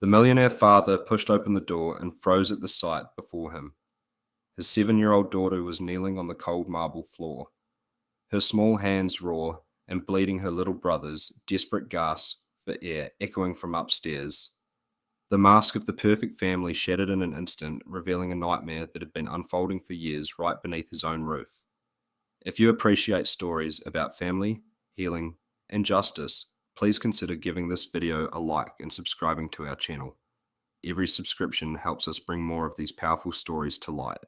The millionaire father pushed open the door and froze at the sight before him. His 7-year-old daughter was kneeling on the cold marble floor, her small hands raw and bleeding, her little brother's desperate gasps for air echoing from upstairs. The mask of the perfect family shattered in an instant, revealing a nightmare that had been unfolding for years right beneath his own roof. If you appreciate stories about family, healing, and justice, please consider giving this video a like and subscribing to our channel. Every subscription helps us bring more of these powerful stories to light.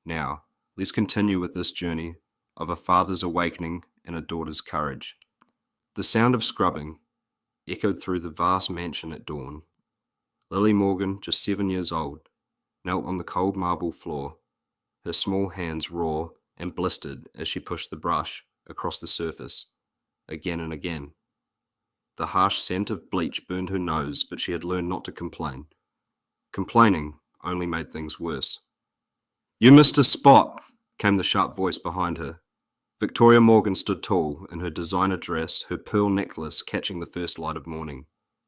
Now, let's continue with this journey of a father's awakening and a daughter's courage. The sound of scrubbing echoed through the vast mansion at dawn. Lily Morgan, just 7 years old, knelt on the cold marble floor, her small hands raw and blistered as she pushed the brush across the surface, again and again. The harsh scent of bleach burned her nose, but she had learned not to complain. Complaining only made things worse. "You missed a spot," came the sharp voice behind her. Victoria Morgan stood tall in her designer dress, her pearl necklace catching the first light of morning.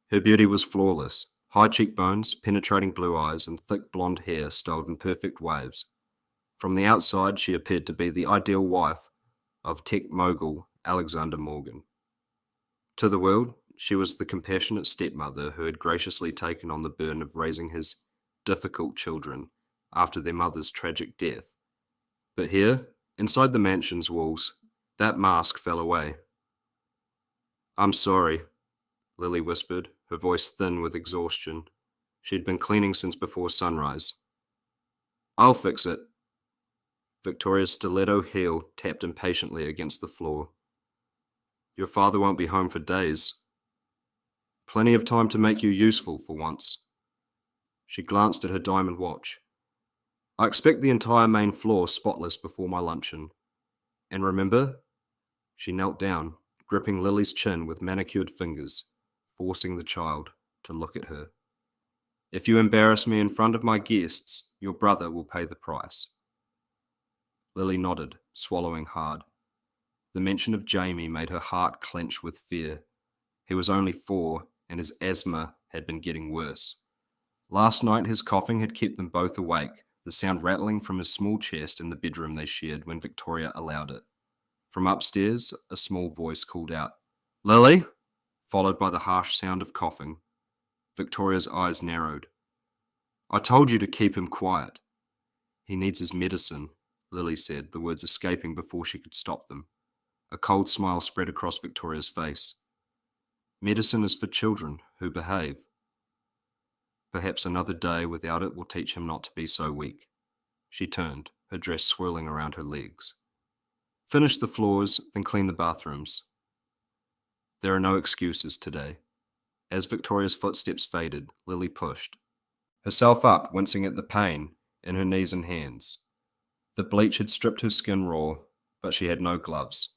Her beauty was flawless, high cheekbones, penetrating blue eyes, and thick blonde hair styled in perfect waves. From the outside, she appeared to be the ideal wife of tech mogul Alexander Morgan. To the world, she was the compassionate stepmother who had graciously taken on the burden of raising his difficult children after their mother's tragic death. But here, inside the mansion's walls, that mask fell away. "I'm sorry," Lily whispered, her voice thin with exhaustion. She'd been cleaning since before sunrise. "I'll fix it." Victoria's stiletto heel tapped impatiently against the floor. "Your father won't be home for days. Plenty of time to make you useful for once." She glanced at her diamond watch. "I expect the entire main floor spotless before my luncheon. And remember?" She knelt down, gripping Lily's chin with manicured fingers, forcing the child to look at her. "If you embarrass me in front of my guests, your brother will pay the price." Lily nodded, swallowing hard. The mention of Jamie made her heart clench with fear. He was only 4, and his asthma had been getting worse. Last night his coughing had kept them both awake, the sound rattling from his small chest in the bedroom they shared when Victoria allowed it. From upstairs, a small voice called out, "Lily?" followed by the harsh sound of coughing. Victoria's eyes narrowed. "I told you to keep him quiet." "He needs his medicine," Lily said, the words escaping before she could stop them. A cold smile spread across Victoria's face. "Medicine is for children who behave. Perhaps another day without it will teach him not to be so weak." She turned, her dress swirling around her legs. "Finish the floors, then clean the bathrooms." There are no excuses today. As Victoria's footsteps faded, Lily pushed herself up, wincing at the pain in her knees and hands. The bleach had stripped her skin raw, but she had no gloves.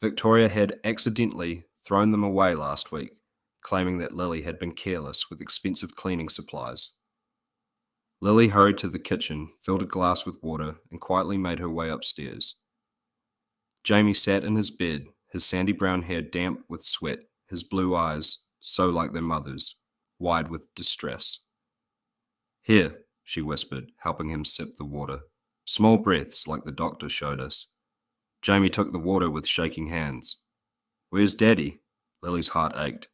Victoria had accidentally thrown them away last week, claiming that Lily had been careless with expensive cleaning supplies. Lily hurried to the kitchen, filled a glass with water, and quietly made her way upstairs. Jamie sat in his bed, his sandy brown hair damp with sweat, his blue eyes, so like their mother's, wide with distress. "Here," she whispered, helping him sip the water. "Small breaths like the doctor showed us." Jamie took the water with shaking hands. "Where's Daddy?" Lily's heart ached.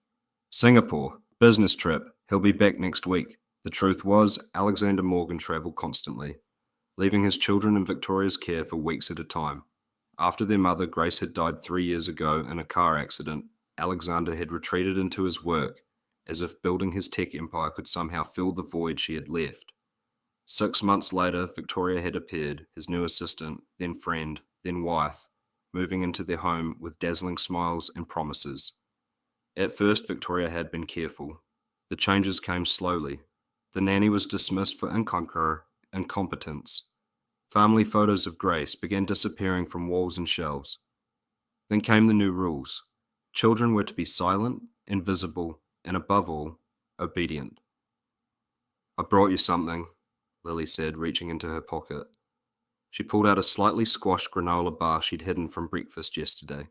"Singapore. Business trip. He'll be back next week." The truth was, Alexander Morgan travelled constantly, leaving his children in Victoria's care for weeks at a time. After their mother, Grace, had died 3 years ago in a car accident, Alexander had retreated into his work, as if building his tech empire could somehow fill the void she had left. 6 months later, Victoria had appeared, his new assistant, then friend, then wife, moving into their home with dazzling smiles and promises. At first, Victoria had been careful. The changes came slowly. The nanny was dismissed for incompetence. Family photos of Grace began disappearing from walls and shelves. Then came the new rules. Children were to be silent, invisible, and above all, obedient. "I brought you something," Lily said, reaching into her pocket. She pulled out a slightly squashed granola bar she'd hidden from breakfast yesterday.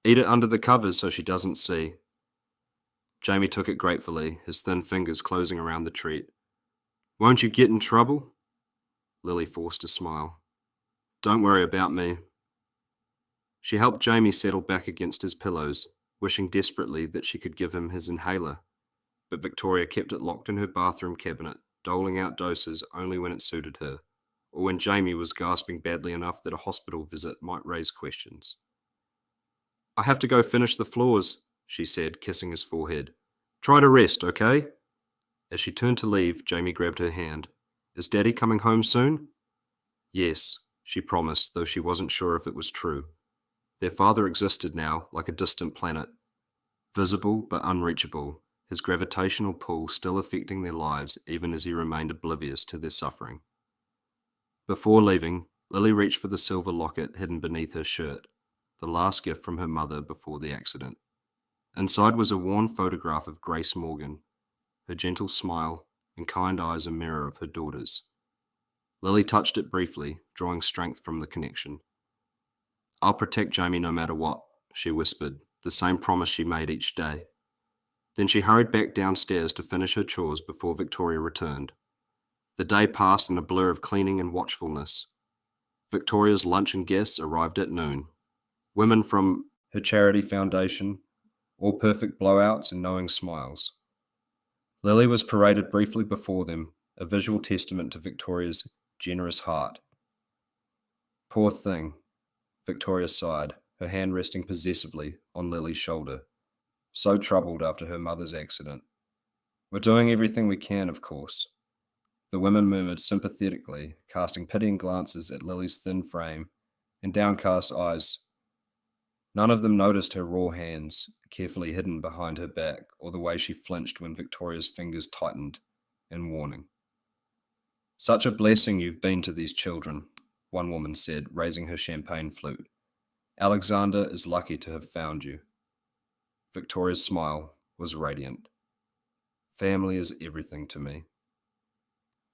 "Eat it under the covers so she doesn't see." Jamie took it gratefully, his thin fingers closing around the treat. Won't you get in trouble? Lily forced a smile. Don't worry about me. She helped Jamie settle back against his pillows, wishing desperately that she could give him his inhaler, but Victoria kept it locked in her bathroom cabinet, doling out doses only when it suited her, or when Jamie was gasping badly enough that a hospital visit might raise questions. I have to go finish the floors, she said, kissing his forehead. Try to rest, okay? As she turned to leave, Jamie grabbed her hand. Is Daddy coming home soon? Yes, she promised, though she wasn't sure if it was true. Their father existed now, like a distant planet. Visible but unreachable, his gravitational pull still affecting their lives even as he remained oblivious to their suffering. Before leaving, Lily reached for the silver locket hidden beneath her shirt, the last gift from her mother before the accident. Inside was a worn photograph of Grace Morgan, her gentle smile and kind eyes a mirror of her daughter's. Lily touched it briefly, drawing strength from the connection. I'll protect Jamie no matter what, she whispered, the same promise she made each day. Then she hurried back downstairs to finish her chores before Victoria returned. The day passed in a blur of cleaning and watchfulness. Victoria's lunch and guests arrived at noon. Women from her charity foundation, all perfect blowouts and knowing smiles. Lily was paraded briefly before them, a visual testament to Victoria's generous heart. Poor thing, Victoria sighed, her hand resting possessively on Lily's shoulder. So troubled after her mother's accident. We're doing everything we can, of course. The women murmured sympathetically, casting pitying glances at Lily's thin frame and downcast eyes. None of them noticed her raw hands, carefully hidden behind her back, or the way she flinched when Victoria's fingers tightened in warning. Such a blessing you've been to these children, one woman said, raising her champagne flute. Alexander is lucky to have found you. Victoria's smile was radiant. Family is everything to me.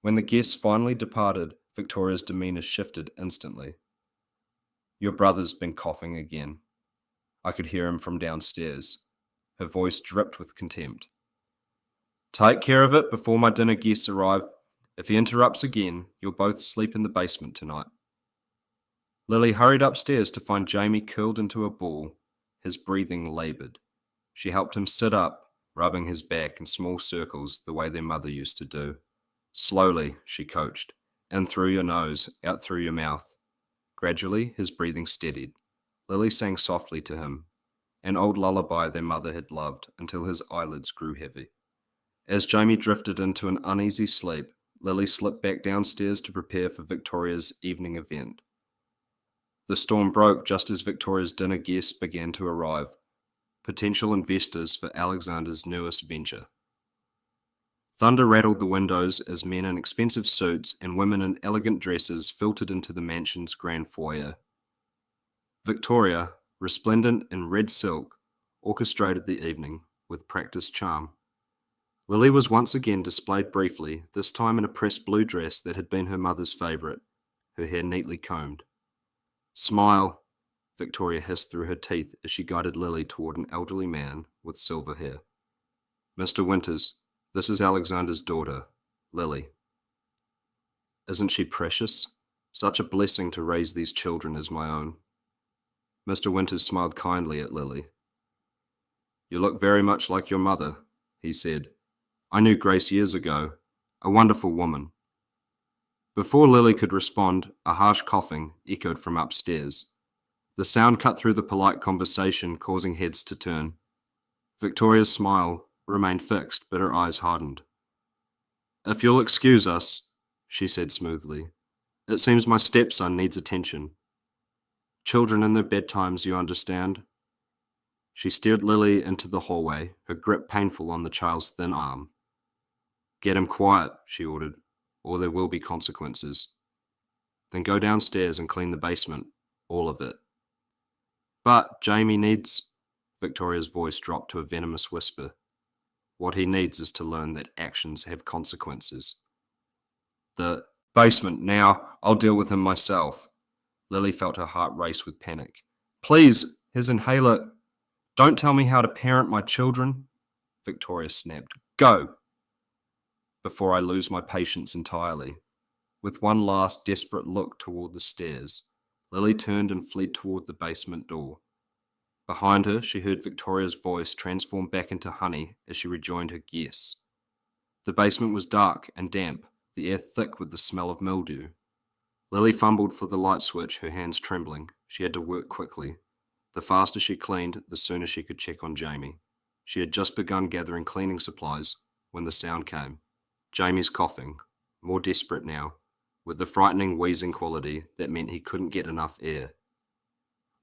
When the guests finally departed, Victoria's demeanour shifted instantly. Your brother's been coughing again. I could hear him from downstairs. Her voice dripped with contempt. Take care of it before my dinner guests arrive. If he interrupts again, you'll both sleep in the basement tonight. Lily hurried upstairs to find Jamie curled into a ball, his breathing laboured. She helped him sit up, rubbing his back in small circles the way their mother used to do. Slowly, she coached, in through your nose, out through your mouth. Gradually, his breathing steadied. Lily sang softly to him, an old lullaby their mother had loved, until his eyelids grew heavy. As Jamie drifted into an uneasy sleep, Lily slipped back downstairs to prepare for Victoria's evening event. The storm broke just as Victoria's dinner guests began to arrive, potential investors for Alexander's newest venture. Thunder rattled the windows as men in expensive suits and women in elegant dresses filtered into the mansion's grand foyer. Victoria, resplendent in red silk, orchestrated the evening with practiced charm. Lily was once again displayed briefly, this time in a pressed blue dress that had been her mother's favourite, her hair neatly combed. Smile, Victoria hissed through her teeth as she guided Lily toward an elderly man with silver hair. Mr. Winters, this is Alexander's daughter, Lily. Isn't she precious? Such a blessing to raise these children as my own. Mr. Winters smiled kindly at Lily. You look very much like your mother, he said. I knew Grace years ago. A wonderful woman. Before Lily could respond, a harsh coughing echoed from upstairs. The sound cut through the polite conversation, causing heads to turn. Victoria's smile remained fixed, but her eyes hardened. If you'll excuse us, she said smoothly. It seems my stepson needs attention. Children in their bedtimes, you understand. She steered Lily into the hallway, her grip painful on the child's thin arm. Get him quiet, she ordered, or there will be consequences. Then go downstairs and clean the basement, all of it. But Jamie needs... Victoria's voice dropped to a venomous whisper. What he needs is to learn that actions have consequences. The basement, now, I'll deal with him myself. Lily felt her heart race with panic. Please, his inhaler... Don't tell me how to parent my children. Victoria snapped. Go! Before I lose my patience entirely. With one last desperate look toward the stairs, Lily turned and fled toward the basement door. Behind her, she heard Victoria's voice transform back into honey as she rejoined her guests. The basement was dark and damp, the air thick with the smell of mildew. Lily fumbled for the light switch, her hands trembling. She had to work quickly. The faster she cleaned, the sooner she could check on Jamie. She had just begun gathering cleaning supplies when the sound came. Jamie's coughing, more desperate now, with the frightening wheezing quality that meant he couldn't get enough air.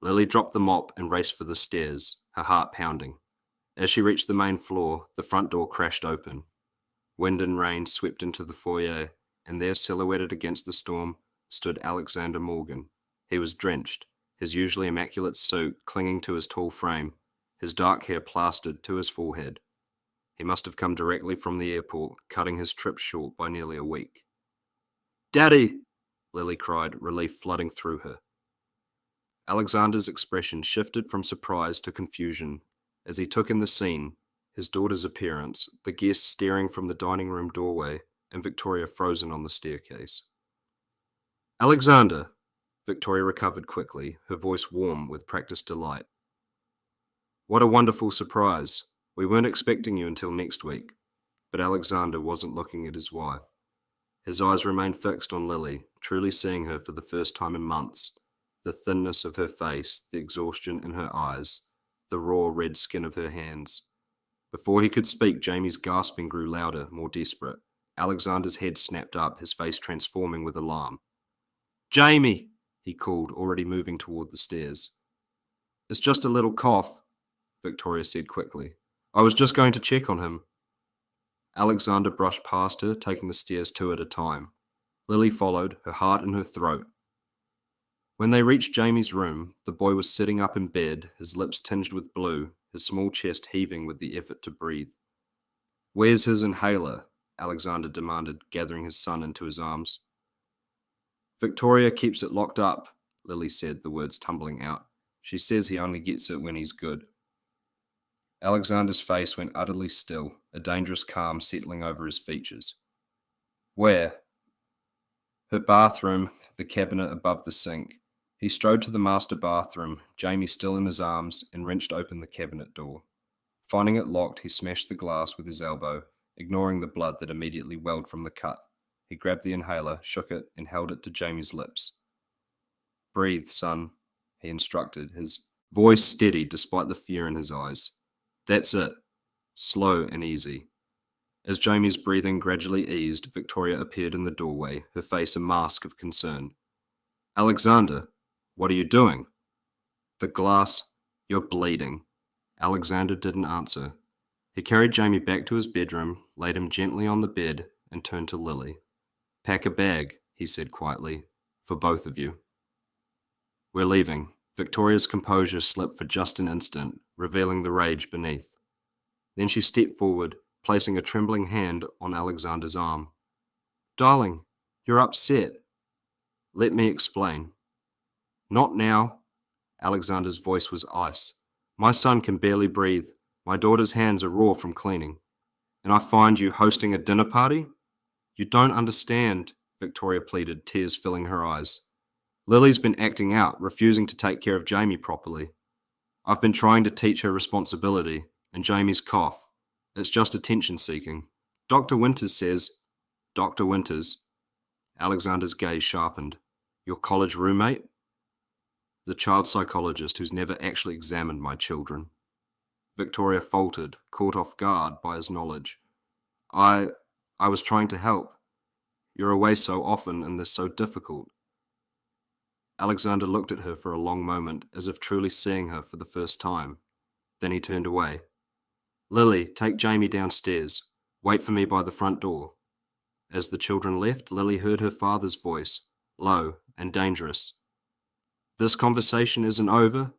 Lily dropped the mop and raced for the stairs, her heart pounding. As she reached the main floor, the front door crashed open. Wind and rain swept into the foyer, and there, silhouetted against the storm, stood Alexander Morgan. He was drenched, his usually immaculate suit clinging to his tall frame, his dark hair plastered to his forehead. He must have come directly from the airport, cutting his trip short by nearly a week. "Daddy!" Lily cried, relief flooding through her. Alexander's expression shifted from surprise to confusion as he took in the scene, his daughter's appearance, the guests staring from the dining room doorway, and Victoria frozen on the staircase. "Alexander!" Victoria recovered quickly, her voice warm with practiced delight. "What a wonderful surprise. We weren't expecting you until next week." But Alexander wasn't looking at his wife. His eyes remained fixed on Lily, truly seeing her for the first time in months. The thinness of her face, the exhaustion in her eyes, the raw red skin of her hands. Before he could speak, Jamie's gasping grew louder, more desperate. Alexander's head snapped up, his face transforming with alarm. "Jamie!" he called, already moving toward the stairs. "It's just a little cough," Victoria said quickly. "I was just going to check on him." Alexander brushed past her, taking the stairs two at a time. Lily followed, her heart in her throat. When they reached Jamie's room, the boy was sitting up in bed, his lips tinged with blue, his small chest heaving with the effort to breathe. "Where's his inhaler?" Alexander demanded, gathering his son into his arms. "Victoria keeps it locked up," Lily said, the words tumbling out. "She says he only gets it when he's good." Alexander's face went utterly still, a dangerous calm settling over his features. "Where?" "Her bathroom, the cabinet above the sink." He strode to the master bathroom, Jamie still in his arms, and wrenched open the cabinet door. Finding it locked, he smashed the glass with his elbow, ignoring the blood that immediately welled from the cut. He grabbed the inhaler, shook it, and held it to Jamie's lips. "Breathe, son," he instructed, his voice steady despite the fear in his eyes. "That's it. Slow and easy." As Jamie's breathing gradually eased, Victoria appeared in the doorway, her face a mask of concern. "Alexander, what are you doing?" "The glass. You're bleeding." Alexander didn't answer. He carried Jamie back to his bedroom, laid him gently on the bed, and turned to Lily. "Pack a bag," he said quietly, "for both of you." "We're leaving." Victoria's composure slipped for just an instant, revealing the rage beneath. Then she stepped forward, placing a trembling hand on Alexander's arm. "Darling, you're upset." "Let me explain." "Not now." Alexander's voice was ice. "My son can barely breathe. My daughter's hands are raw from cleaning. And I find you hosting a dinner party? You don't understand," Victoria pleaded, tears filling her eyes. "Lily's been acting out, refusing to take care of Jamie properly. I've been trying to teach her responsibility, and Jamie's cough. It's just attention-seeking. Dr. Winters says—" "Dr. Winters?" Alexander's gaze sharpened. "Your college roommate?" "The child psychologist who's never actually examined my children." Victoria faltered, caught off guard by his knowledge. I was trying to help. You're away so often and this so difficult." Alexander looked at her for a long moment, as if truly seeing her for the first time. Then he turned away. "Lily, take Jamie downstairs. Wait for me by the front door." As the children left, Lily heard her father's voice, low and dangerous. "This conversation isn't over,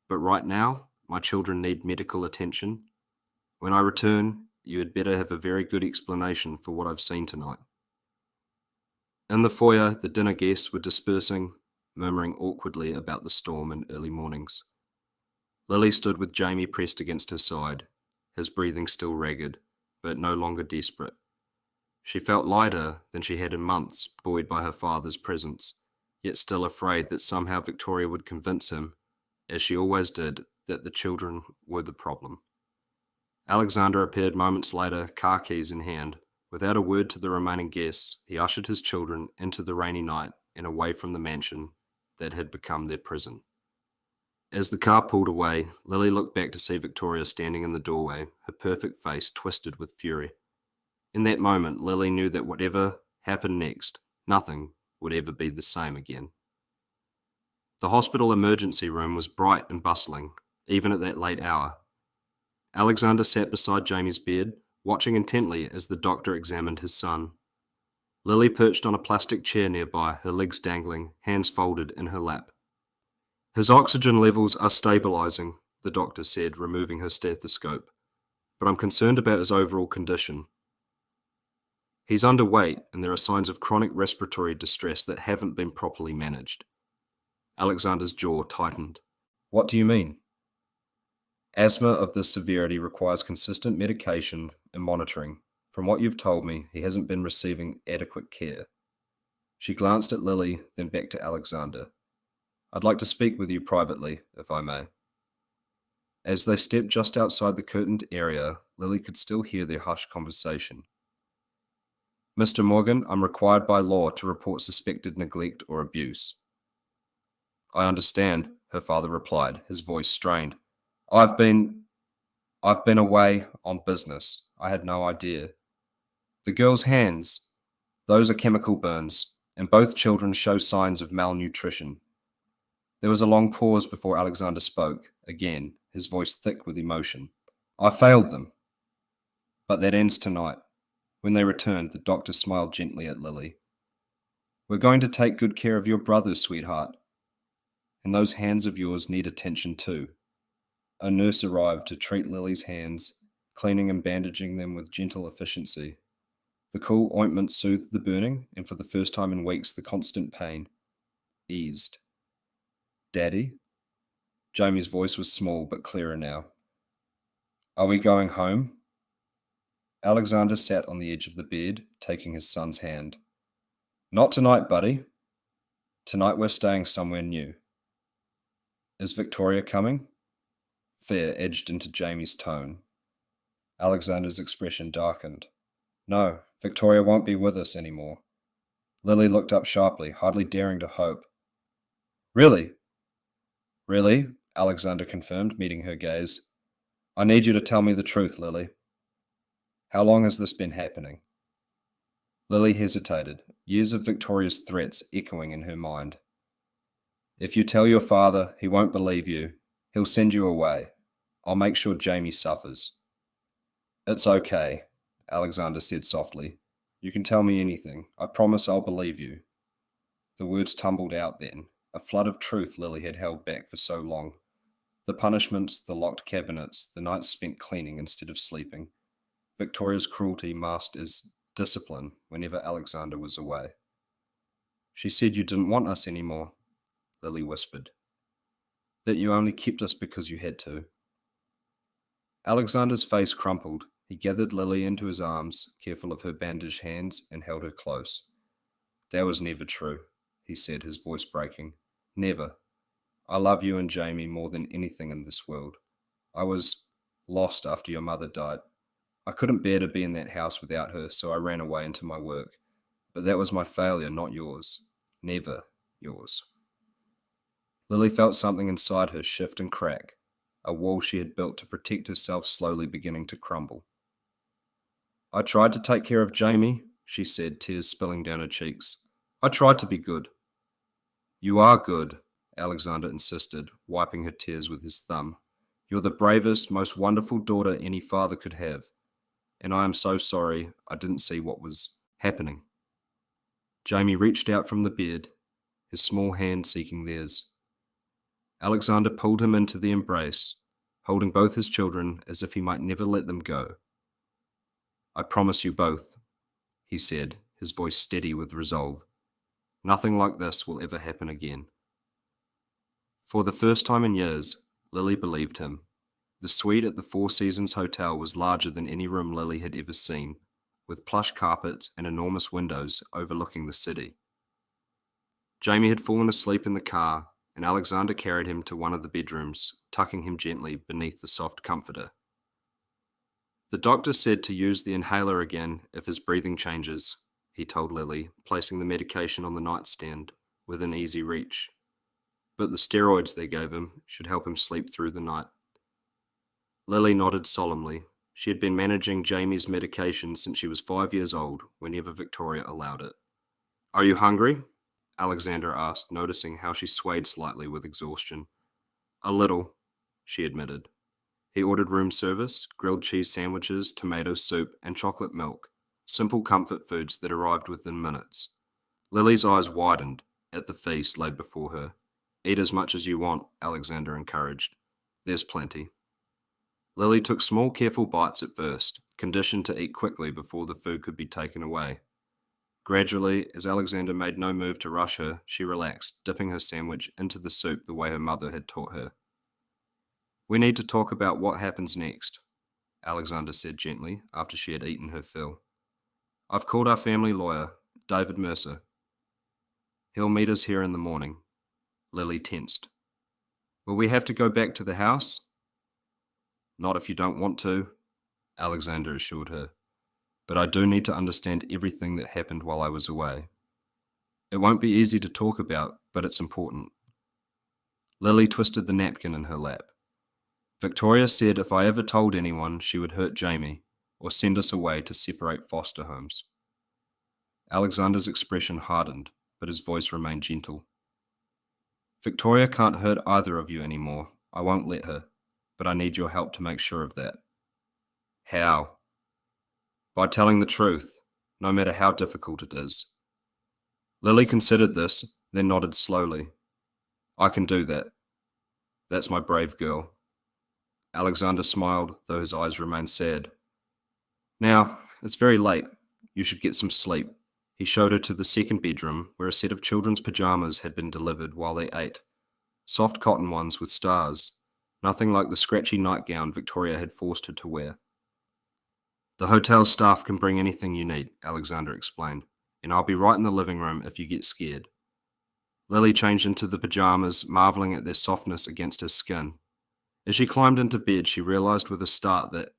but right now, my children need medical attention. When I return, you had better have a very good explanation for what I've seen tonight." In the foyer, the dinner guests were dispersing, murmuring awkwardly about the storm and early mornings. Lily stood with Jamie pressed against her side. his breathing still ragged, but no longer desperate. She felt lighter than she had in months, buoyed by her father's presence, yet still afraid that somehow Victoria would convince him, as she always did, that the children were the problem. Alexander appeared moments later, car keys in hand. Without a word to the remaining guests, he ushered his children into the rainy night and away from the mansion that had become their prison. As the car pulled away, Lily looked back to see Victoria standing in the doorway, her perfect face twisted with fury. In that moment, Lily knew that whatever happened next, nothing would ever be the same again. The hospital emergency room was bright and bustling, even at that late hour. Alexander sat beside Jamie's bed, watching intently as the doctor examined his son. Lily perched on a plastic chair nearby, her legs dangling, hands folded in her lap. "His oxygen levels are stabilizing," the doctor said, removing her stethoscope, "but I'm concerned about his overall condition. He's underweight, and there are signs of chronic respiratory distress that haven't been properly managed." Alexander's jaw tightened. "What do you mean?" "Asthma of this severity requires consistent medication and monitoring. From what you've told me, he hasn't been receiving adequate care." She glanced at Lily, then back to Alexander. "I'd like to speak with you privately, if I may." As they stepped just outside the curtained area, Lily could still hear their hushed conversation. "Mr. Morgan, I'm required by law to report suspected neglect or abuse." "I understand," her father replied, his voice strained. I've been away on business. I had no idea." The girl's hands, those are chemical burns, and both children show signs of malnutrition. There was a long pause before Alexander spoke, again, his voice thick with emotion. "I failed them. But that ends tonight." When they returned, the doctor smiled gently at Lily. "We're going to take good care of your brothers, sweetheart. And those hands of yours need attention too." A nurse arrived to treat Lily's hands, cleaning and bandaging them with gentle efficiency. The cool ointment soothed the burning, and for the first time in weeks the constant pain eased. "Daddy?" Jamie's voice was small but clearer now. "Are we going home?" Alexander sat on the edge of the bed, taking his son's hand. "Not tonight, buddy. Tonight we're staying somewhere new." "Is Victoria coming?" Fear edged into Jamie's tone. Alexander's expression darkened. "No, Victoria won't be with us anymore." Lily looked up sharply, hardly daring to hope. "Really?" "Really," Alexander confirmed, meeting her gaze. "I need you to tell me the truth, Lily. How long has this been happening?" Lily hesitated, years of Victoria's threats echoing in her mind. "If you tell your father, he won't believe you. He'll send you away. I'll make sure Jamie suffers." "It's okay," Alexander said softly. "You can tell me anything. I promise I'll believe you." The words tumbled out then, a flood of truth Lily had held back for so long. The punishments, the locked cabinets, the nights spent cleaning instead of sleeping. Victoria's cruelty masked as discipline whenever Alexander was away. "She said you didn't want us anymore," Lily whispered. "That you only kept us because you had to." Alexander's face crumpled. He gathered Lily into his arms, careful of her bandaged hands, and held her close. "That was never true," he said, his voice breaking. "Never. I love you and Jamie more than anything in this world. I was lost after your mother died. I couldn't bear to be in that house without her, so I ran away into my work. But that was my failure, not yours. Never yours." Lily felt something inside her shift and crack, a wall she had built to protect herself slowly beginning to crumble. "I tried to take care of Jamie," she said, tears spilling down her cheeks. "I tried to be good." "You are good," Alexander insisted, wiping her tears with his thumb. "You're the bravest, most wonderful daughter any father could have. And I am so sorry I didn't see what was happening." Jamie reached out from the bed, his small hand seeking theirs. Alexander pulled him into the embrace, holding both his children as if he might never let them go. "I promise you both," he said, his voice steady with resolve. "Nothing like this will ever happen again." For the first time in years, Lily believed him. The suite at the Four Seasons Hotel was larger than any room Lily had ever seen, with plush carpets and enormous windows overlooking the city. Jamie had fallen asleep in the car, and Alexander carried him to one of the bedrooms, tucking him gently beneath the soft comforter. The doctor said to use the inhaler again if his breathing changes, he told Lily, placing the medication on the nightstand within easy reach. But the steroids they gave him should help him sleep through the night. Lily nodded solemnly. She had been managing Jamie's medication since she was 5 years old, whenever Victoria allowed it. "Are you hungry?" Alexander asked, noticing how she swayed slightly with exhaustion. "A little," she admitted. He ordered room service, grilled cheese sandwiches, tomato soup, and chocolate milk, simple comfort foods that arrived within minutes. Lily's eyes widened at the feast laid before her. "Eat as much as you want," Alexander encouraged. "There's plenty." Lily took small, careful bites at first, conditioned to eat quickly before the food could be taken away. Gradually, as Alexander made no move to rush her, she relaxed, dipping her sandwich into the soup the way her mother had taught her. "We need to talk about what happens next," Alexander said gently, after she had eaten her fill. "I've called our family lawyer, David Mercer. He'll meet us here in the morning." Lily tensed. "Will we have to go back to the house?" "Not if you don't want to," Alexander assured her. "But I do need to understand everything that happened while I was away. It won't be easy to talk about, but it's important." Lily twisted the napkin in her lap. "Victoria said if I ever told anyone, she would hurt Jamie, or send us away to separate foster homes." Alexander's expression hardened, but his voice remained gentle. "Victoria can't hurt either of you anymore. I won't let her, but I need your help to make sure of that." "How?" "By telling the truth, no matter how difficult it is." Lily considered this, then nodded slowly. "I can do that. That's my brave girl." Alexander smiled, though his eyes remained sad. "Now, it's very late. You should get some sleep." He showed her to the second bedroom, where a set of children's pajamas had been delivered while they ate. Soft cotton ones with stars, nothing like the scratchy nightgown Victoria had forced her to wear. "The hotel staff can bring anything you need," Alexander explained, "and I'll be right in the living room if you get scared." Lily changed into the pajamas, marveling at their softness against her skin. As she climbed into bed, she realized with a start that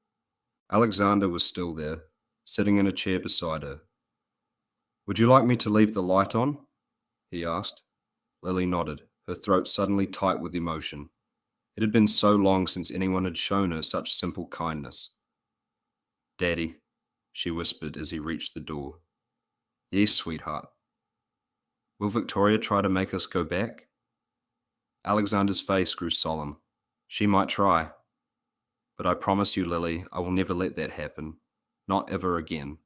Alexander was still there, sitting in a chair beside her. "Would you like me to leave the light on?" he asked. Lily nodded, her throat suddenly tight with emotion. It had been so long since anyone had shown her such simple kindness. "Daddy," she whispered as he reached the door. "Yes, sweetheart." "Will Victoria try to make us go back?" Alexander's face grew solemn. "She might try. But I promise you, Lily, I will never let that happen. Not ever again."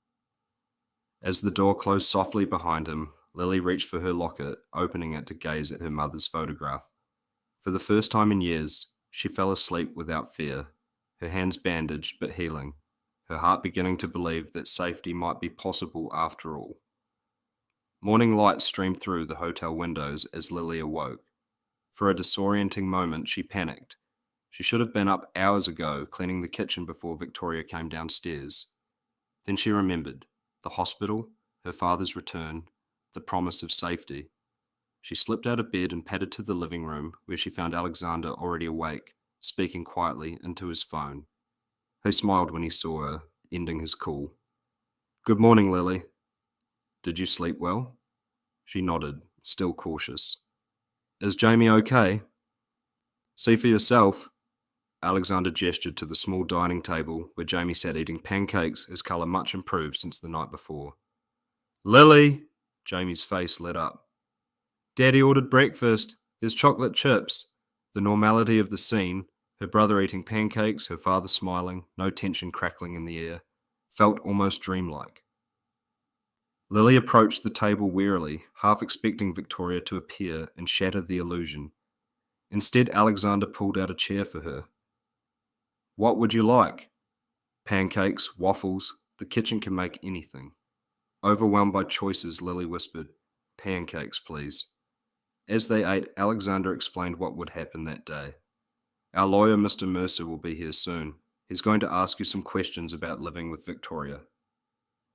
As the door closed softly behind him, Lily reached for her locket, opening it to gaze at her mother's photograph. For the first time in years, she fell asleep without fear, her hands bandaged but healing, her heart beginning to believe that safety might be possible after all. Morning light streamed through the hotel windows as Lily awoke. For a disorienting moment, she panicked. She should have been up hours ago, cleaning the kitchen before Victoria came downstairs. Then she remembered the hospital, her father's return, the promise of safety. She slipped out of bed and padded to the living room, where she found Alexander already awake, speaking quietly into his phone. He smiled when he saw her, ending his call. "Good morning, Lily. Did you sleep well?" She nodded, still cautious. "Is Jamie okay?" "See for yourself." Alexander gestured to the small dining table where Jamie sat eating pancakes, his colour much improved since the night before. "Lily!" Jamie's face lit up. "Daddy ordered breakfast. There's chocolate chips." The normality of the scene, her brother eating pancakes, her father smiling, no tension crackling in the air, felt almost dreamlike. Lily approached the table warily, half expecting Victoria to appear and shatter the illusion. Instead, Alexander pulled out a chair for her. "What would you like?" "Pancakes, waffles, the kitchen can make anything." Overwhelmed by choices, Lily whispered, "Pancakes, please." As they ate, Alexander explained what would happen that day. Our lawyer, Mr. Mercer, will be here soon. He's going to ask you some questions about living with Victoria.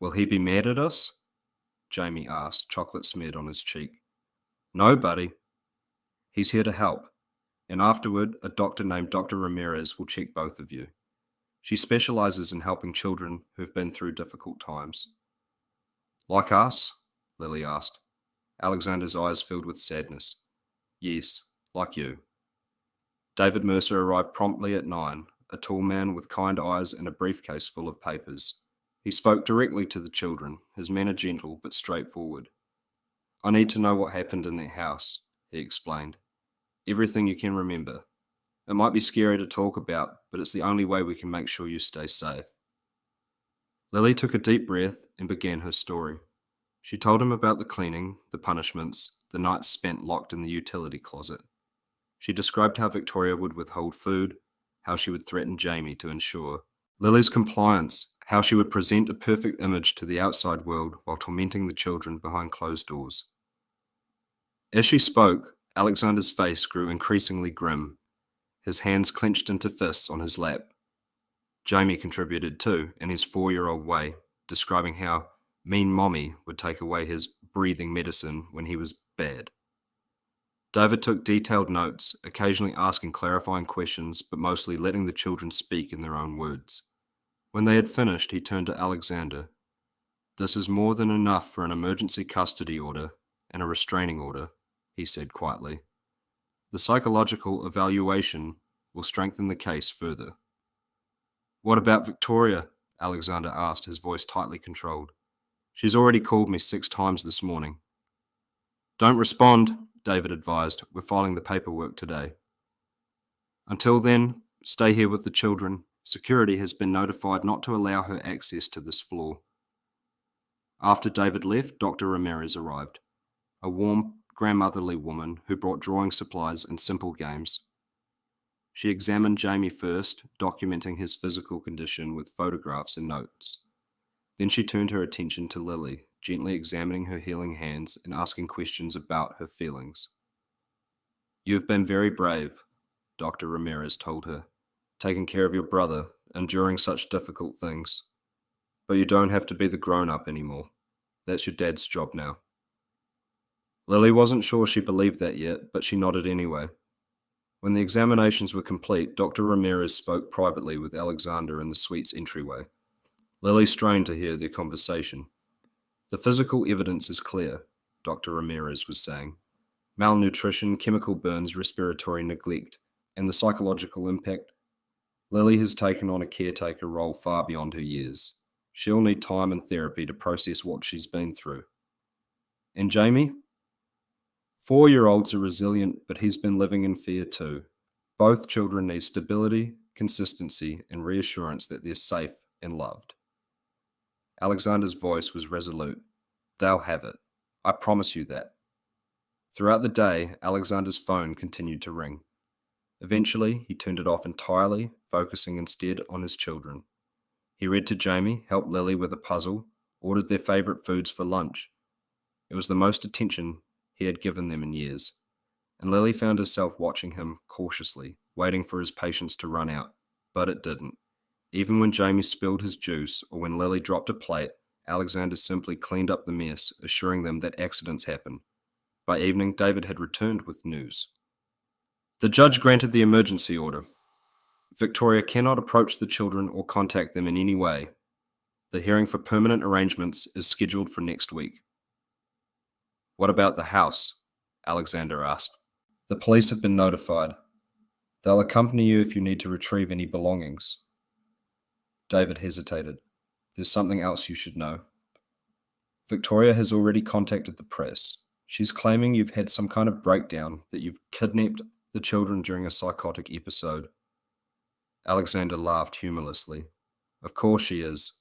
Will he be mad at us? Jamie asked, chocolate smeared on his cheek. No, buddy. He's here to help. And afterward, a doctor named Dr. Ramirez will check both of you. She specializes in helping children who've been through difficult times. Like us? Lily asked. Alexander's eyes filled with sadness. Yes, like you. David Mercer arrived promptly at 9, a tall man with kind eyes and a briefcase full of papers. He spoke directly to the children, his manner gentle but straightforward. I need to know what happened in that house, he explained. Everything you can remember. It might be scary to talk about, but it's the only way we can make sure you stay safe. Lily took a deep breath and began her story. She told him about the cleaning, the punishments, the nights spent locked in the utility closet. She described how Victoria would withhold food, how she would threaten Jamie to ensure Lily's compliance, how she would present a perfect image to the outside world while tormenting the children behind closed doors. As she spoke, Alexander's face grew increasingly grim. His hands clenched into fists on his lap. Jamie contributed too, in his 4-year-old way, describing how mean mommy would take away his breathing medicine when he was bad. David took detailed notes, occasionally asking clarifying questions, but mostly letting the children speak in their own words. When they had finished, he turned to Alexander. This is more than enough for an emergency custody order and a restraining order, he said quietly. The psychological evaluation will strengthen the case further. What about Victoria? Alexander asked, his voice tightly controlled. She's already called me 6 times this morning. Don't respond, David advised. We're filing the paperwork today. Until then, stay here with the children. Security has been notified not to allow her access to this floor. After David left, Dr. Ramirez arrived, a warm, grandmotherly woman who brought drawing supplies and simple games. She examined Jamie first, documenting his physical condition with photographs and notes. Then she turned her attention to Lily, gently examining her healing hands and asking questions about her feelings. You've been very brave, Dr. Ramirez told her, taking care of your brother, enduring such difficult things. But you don't have to be the grown-up anymore. That's your dad's job now. Lily wasn't sure she believed that yet, but she nodded anyway. When the examinations were complete, Dr. Ramirez spoke privately with Alexander in the suite's entryway. Lily strained to hear their conversation. The physical evidence is clear, Dr. Ramirez was saying. Malnutrition, chemical burns, respiratory neglect, and the psychological impact. Lily has taken on a caretaker role far beyond her years. She'll need time and therapy to process what she's been through. And Jamie? 4-year-olds are resilient, but he's been living in fear too. Both children need stability, consistency, and reassurance that they're safe and loved. Alexander's voice was resolute. They'll have it. I promise you that. Throughout the day, Alexander's phone continued to ring. Eventually, he turned it off entirely, focusing instead on his children. He read to Jamie, helped Lily with a puzzle, ordered their favourite foods for lunch. It was the most attention he had given them in years, and Lily found herself watching him cautiously, waiting for his patience to run out. But it didn't. Even when Jamie spilled his juice or when Lily dropped a plate, Alexander simply cleaned up the mess, assuring them that accidents happen. By evening, David had returned with news. The judge granted the emergency order. Victoria cannot approach the children or contact them in any way. The hearing for permanent arrangements is scheduled for next week. What about the house? Alexander asked. The police have been notified. They'll accompany you if you need to retrieve any belongings. David hesitated. There's something else you should know. Victoria has already contacted the press. She's claiming you've had some kind of breakdown, that you've kidnapped the children during a psychotic episode. Alexander laughed humorlessly. Of course she is.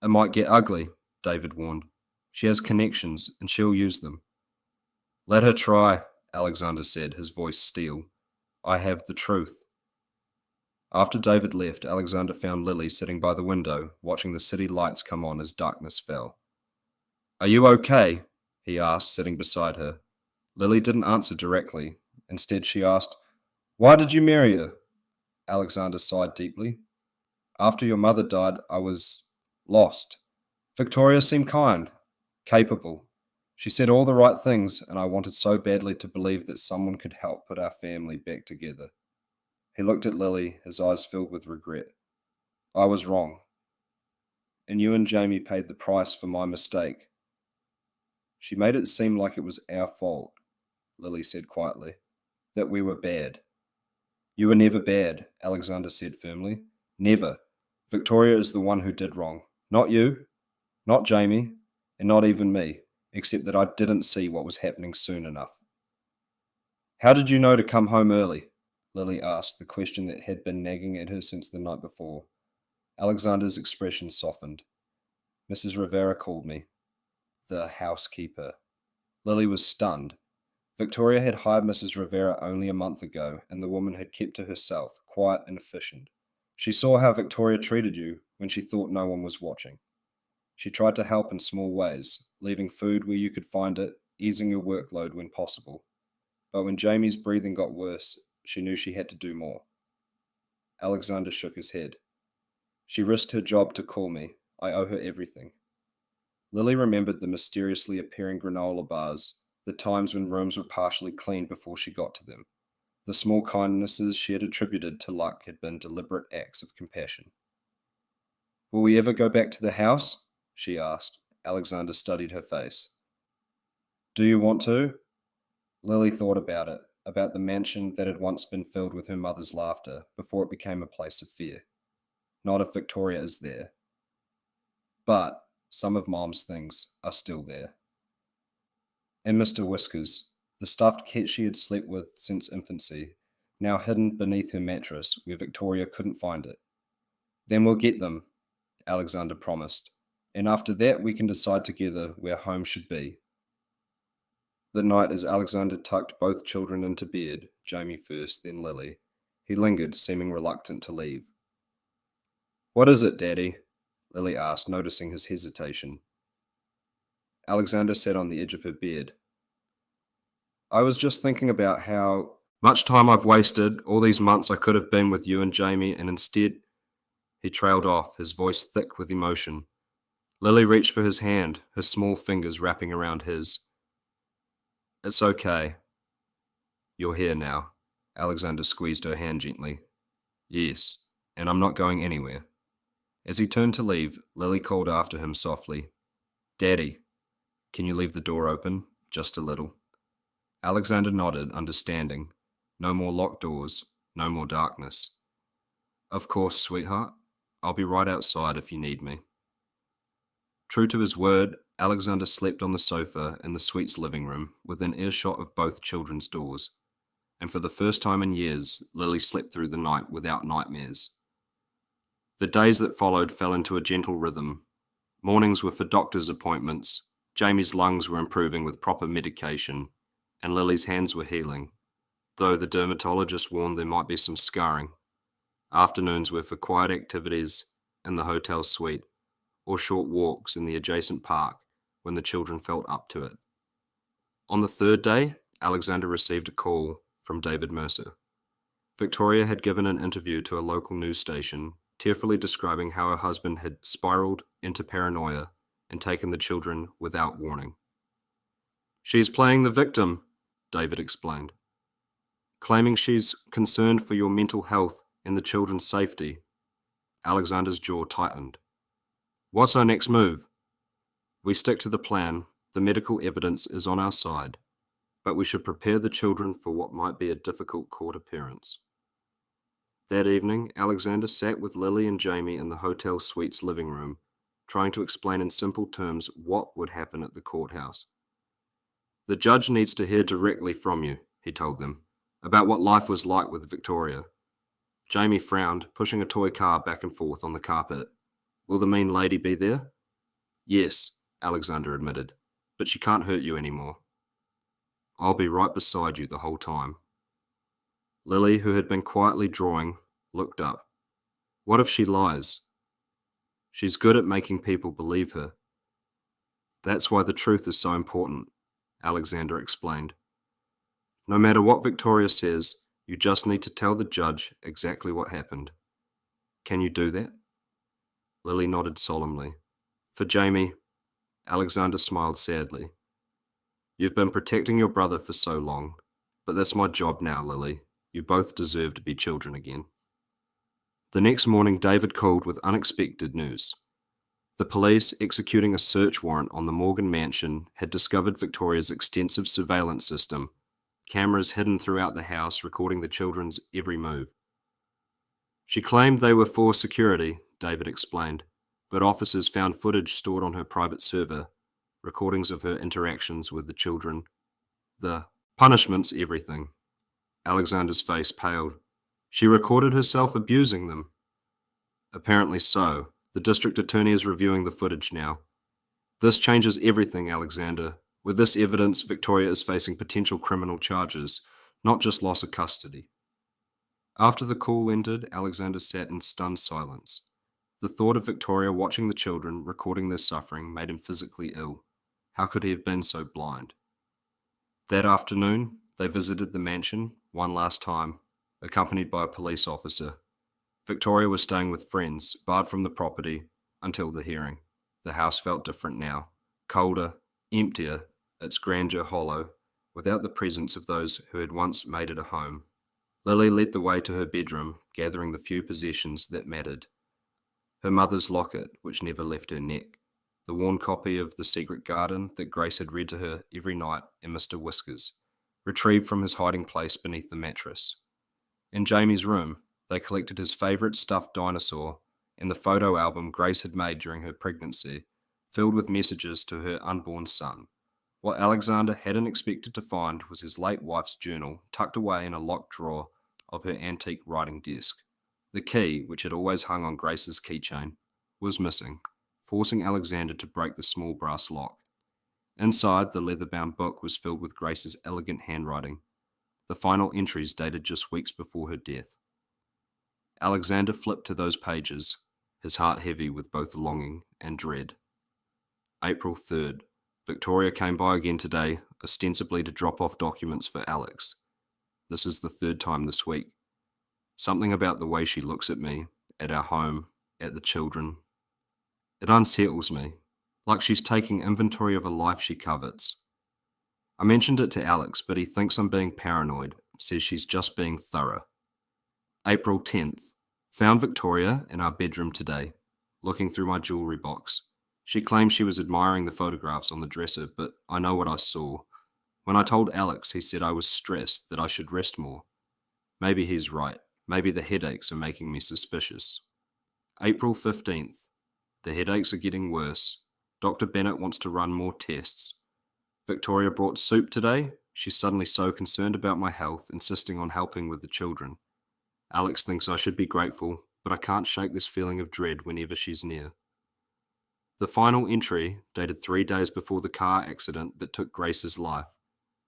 It might get ugly, David warned. She has connections, and she'll use them. Let her try, Alexander said, his voice steel. I have the truth. After David left, Alexander found Lily sitting by the window, watching the city lights come on as darkness fell. Are you okay? He asked, sitting beside her. Lily didn't answer directly. Instead, she asked, Why did you marry her? Alexander sighed deeply. After your mother died, I was lost. Victoria seemed kind, capable. She said all the right things, and I wanted so badly to believe that someone could help put our family back together. He looked at Lily, his eyes filled with regret. I was wrong, and you and Jamie paid the price for my mistake. She made it seem like it was our fault, Lily said quietly, that we were bad. You were never bad, Alexander said firmly. Never. Victoria is the one who did wrong. Not you, not Jamie, and not even me, except that I didn't see what was happening soon enough. How did you know to come home early? Lily asked, the question that had been nagging at her since the night before. Alexander's expression softened. Mrs. Rivera called me. The housekeeper. Lily was stunned. Victoria had hired Mrs. Rivera only a month ago, and the woman had kept to herself, quiet and efficient. She saw how Victoria treated you when she thought no one was watching. She tried to help in small ways, leaving food where you could find it, easing your workload when possible. But when Jamie's breathing got worse, she knew she had to do more. Alexander shook his head. She risked her job to call me. I owe her everything. Lily remembered the mysteriously appearing granola bars, the times when rooms were partially cleaned before she got to them. The small kindnesses she had attributed to luck had been deliberate acts of compassion. Will we ever go back to the house? She asked. Alexander studied her face. Do you want to? Lily thought about it, about the mansion that had once been filled with her mother's laughter before it became a place of fear. Not if Victoria is there. But some of Mom's things are still there. And Mr. Whiskers, the stuffed cat she had slept with since infancy, now hidden beneath her mattress where Victoria couldn't find it. Then we'll get them, Alexander promised, and after that we can decide together where home should be. That night, as Alexander tucked both children into bed, Jamie first, then Lily, he lingered, seeming reluctant to leave. What is it, Daddy? Lily asked, noticing his hesitation. Alexander sat on the edge of her bed. I was just thinking about how much time I've wasted, all these months I could have been with you and Jamie, and instead... He trailed off, his voice thick with emotion. Lily reached for his hand, her small fingers wrapping around his. It's okay. You're here now. Alexander squeezed her hand gently. Yes, and I'm not going anywhere. As he turned to leave, Lily called after him softly. Daddy, can you leave the door open? Just a little. Alexander nodded, understanding. No more locked doors, no more darkness. Of course, sweetheart. I'll be right outside if you need me. True to his word, Alexander slept on the sofa in the suite's living room, within earshot of both children's doors. And for the first time in years, Lily slept through the night without nightmares. The days that followed fell into a gentle rhythm. Mornings were for doctor's appointments, Jamie's lungs were improving with proper medication, and Lily's hands were healing, though the dermatologist warned there might be some scarring. Afternoons were for quiet activities in the hotel suite, or short walks in the adjacent park when the children felt up to it. On the third day, Alexander received a call from David Mercer. Victoria had given an interview to a local news station, tearfully describing how her husband had spiraled into paranoia and taken the children without warning. She's playing the victim, David explained, claiming she's concerned for your mental health and the children's safety. Alexander's jaw tightened. What's our next move? We stick to the plan. The medical evidence is on our side, but we should prepare the children for what might be a difficult court appearance. That evening, Alexander sat with Lily and Jamie in the hotel suite's living room, trying to explain in simple terms what would happen at the courthouse. The judge needs to hear directly from you, he told them, about what life was like with Victoria. Jamie frowned, pushing a toy car back and forth on the carpet. Will the mean lady be there? Yes, Alexander admitted, but she can't hurt you anymore. I'll be right beside you the whole time. Lily, who had been quietly drawing, looked up. What if she lies? She's good at making people believe her. That's why the truth is so important, Alexander explained. No matter what Victoria says, You just need to tell the judge exactly what happened. Can you do that? Lily nodded solemnly. For Jamie, Alexander smiled sadly. You've been protecting your brother for so long, but that's my job now, Lily. You both deserve to be children again. The next morning, David called with unexpected news. The police, executing a search warrant on the Morgan mansion, had discovered Victoria's extensive surveillance system, cameras hidden throughout the house recording the children's every move. She claimed they were for security, David explained, but officers found footage stored on her private server, recordings of her interactions with the children. The punishment's everything. Alexander's face paled. She recorded herself abusing them. Apparently so. The district attorney is reviewing the footage now. This changes everything, Alexander. With this evidence, Victoria is facing potential criminal charges, not just loss of custody. After the call ended, Alexander sat in stunned silence. The thought of Victoria watching the children, recording their suffering, made him physically ill. How could he have been so blind? That afternoon, they visited the mansion one last time, accompanied by a police officer. Victoria was staying with friends, barred from the property, until the hearing. The house felt different now, colder, emptier, its grandeur hollow, without the presence of those who had once made it a home. Lily led the way to her bedroom, gathering the few possessions that mattered. Her mother's locket, which never left her neck, the worn copy of The Secret Garden that Grace had read to her every night, and Mr. Whiskers, retrieved from his hiding place beneath the mattress. In Jamie's room, they collected his favourite stuffed dinosaur and the photo album Grace had made during her pregnancy, filled with messages to her unborn son. What Alexander hadn't expected to find was his late wife's journal tucked away in a locked drawer of her antique writing desk. The key, which had always hung on Grace's keychain, was missing, forcing Alexander to break the small brass lock. Inside, the leather-bound book was filled with Grace's elegant handwriting. The final entries dated just weeks before her death. Alexander flipped to those pages, his heart heavy with both longing and dread. April 3rd. Victoria came by again today, ostensibly to drop off documents for Alex. This is the third time this week. Something about the way she looks at me, at our home, at the children. It unsettles me, like she's taking inventory of a life she covets. I mentioned it to Alex, but he thinks I'm being paranoid, says she's just being thorough. April 10th. Found Victoria in our bedroom today, looking through my jewellery box. She claims she was admiring the photographs on the dresser, but I know what I saw. When I told Alex, he said I was stressed, that I should rest more. Maybe he's right. Maybe the headaches are making me suspicious. April 15th. The headaches are getting worse. Dr. Bennett wants to run more tests. Victoria brought soup today. She's suddenly so concerned about my health, insisting on helping with the children. Alex thinks I should be grateful, but I can't shake this feeling of dread whenever she's near. The final entry, dated 3 days before the car accident that took Grace's life,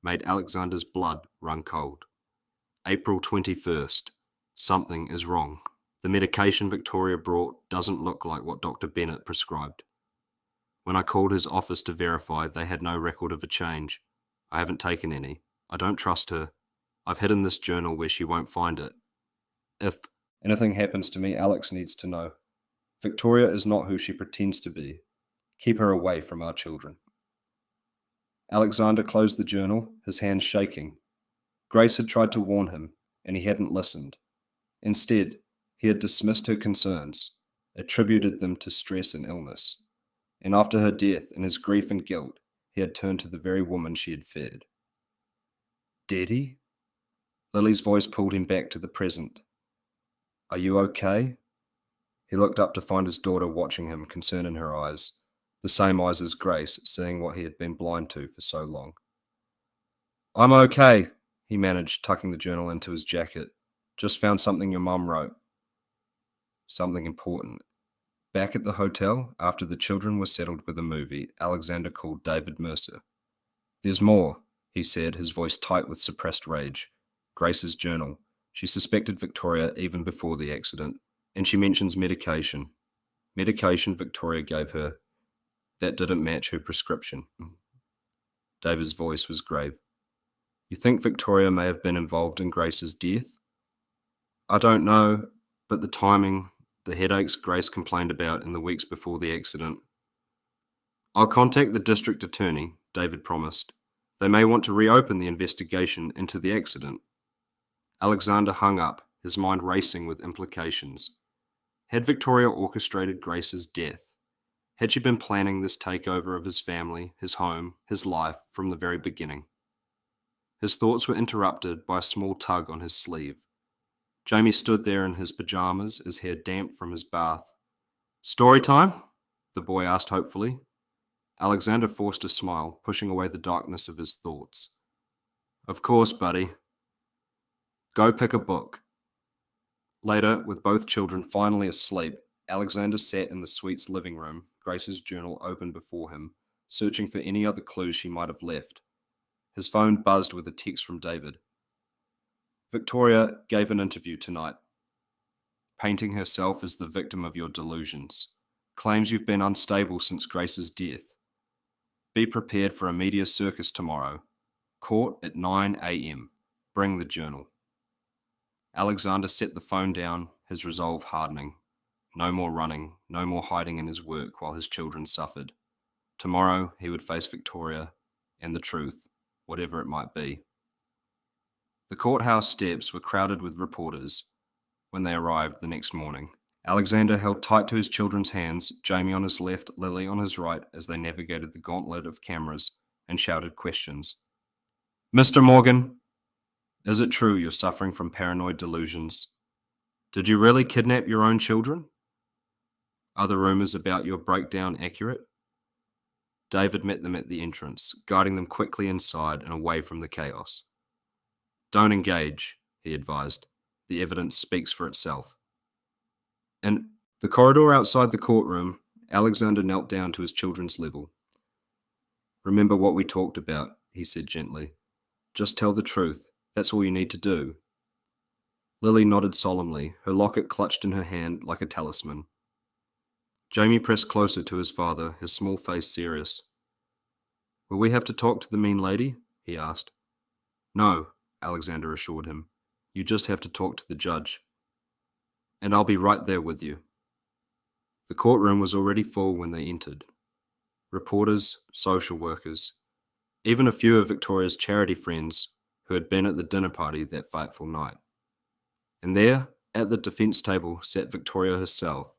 made Alexander's blood run cold. April 21st. Something is wrong. The medication Victoria brought doesn't look like what Dr. Bennett prescribed. When I called his office to verify, they had no record of a change. I haven't taken any. I don't trust her. I've hidden this journal where she won't find it. If anything happens to me, Alex needs to know. Victoria is not who she pretends to be. Keep her away from our children. Alexander closed the journal, his hands shaking. Grace had tried to warn him, and he hadn't listened. Instead, he had dismissed her concerns, attributed them to stress and illness. And after her death, in his grief and guilt, he had turned to the very woman she had fed. Daddy? Lily's voice pulled him back to the present. Are you okay? He looked up to find his daughter watching him, concern in her eyes, the same eyes as Grace, seeing what he had been blind to for so long. I'm okay, he managed, tucking the journal into his jacket. Just found something your mum wrote. Something important. Back at the hotel, after the children were settled with a movie, Alexander called David Mercer. There's more, he said, his voice tight with suppressed rage. Grace's journal. She suspected Victoria even before the accident, and she mentions medication. Medication Victoria gave her. That didn't match her prescription. David's voice was grave. You think Victoria may have been involved in Grace's death? I don't know, but the timing, the headaches Grace complained about in the weeks before the accident. I'll contact the district attorney, David promised. They may want to reopen the investigation into the accident. Alexander hung up, his mind racing with implications. Had Victoria orchestrated Grace's death? Had she been planning this takeover of his family, his home, his life from the very beginning? His thoughts were interrupted by a small tug on his sleeve. Jamie stood there in his pajamas, his hair damp from his bath. "Story time?" the boy asked hopefully. Alexander forced a smile, pushing away the darkness of his thoughts. "Of course, buddy. Go pick a book." Later, with both children finally asleep, Alexander sat in the suite's living room, Grace's journal open before him, searching for any other clues she might have left. His phone buzzed with a text from David. "Victoria gave an interview tonight, painting herself as the victim of your delusions. Claims you've been unstable since Grace's death. Be prepared for a media circus tomorrow. Court at 9 a.m. Bring the journal." Alexander set the phone down, his resolve hardening. No more running, no more hiding in his work while his children suffered. Tomorrow he would face Victoria and the truth, whatever it might be. The courthouse steps were crowded with reporters. When they arrived the next morning, Alexander held tight to his children's hands, Jamie on his left, Lily on his right, as they navigated the gauntlet of cameras and shouted questions. "Mr. Morgan, is it true you're suffering from paranoid delusions? Did you really kidnap your own children? Are the rumors about your breakdown accurate?" David met them at the entrance, guiding them quickly inside and away from the chaos. "Don't engage," he advised. "The evidence speaks for itself." In the corridor outside the courtroom, Alexander knelt down to his children's level. "Remember what we talked about," he said gently. "Just tell the truth. That's all you need to do." Lily nodded solemnly, her locket clutched in her hand like a talisman. Jamie pressed closer to his father, his small face serious. "Will we have to talk to the mean lady?" he asked. "No," Alexander assured him. "You just have to talk to the judge. And I'll be right there with you." The courtroom was already full when they entered. Reporters, social workers, even a few of Victoria's charity friends who had been at the dinner party that fateful night. And there, at the defense table, sat Victoria herself.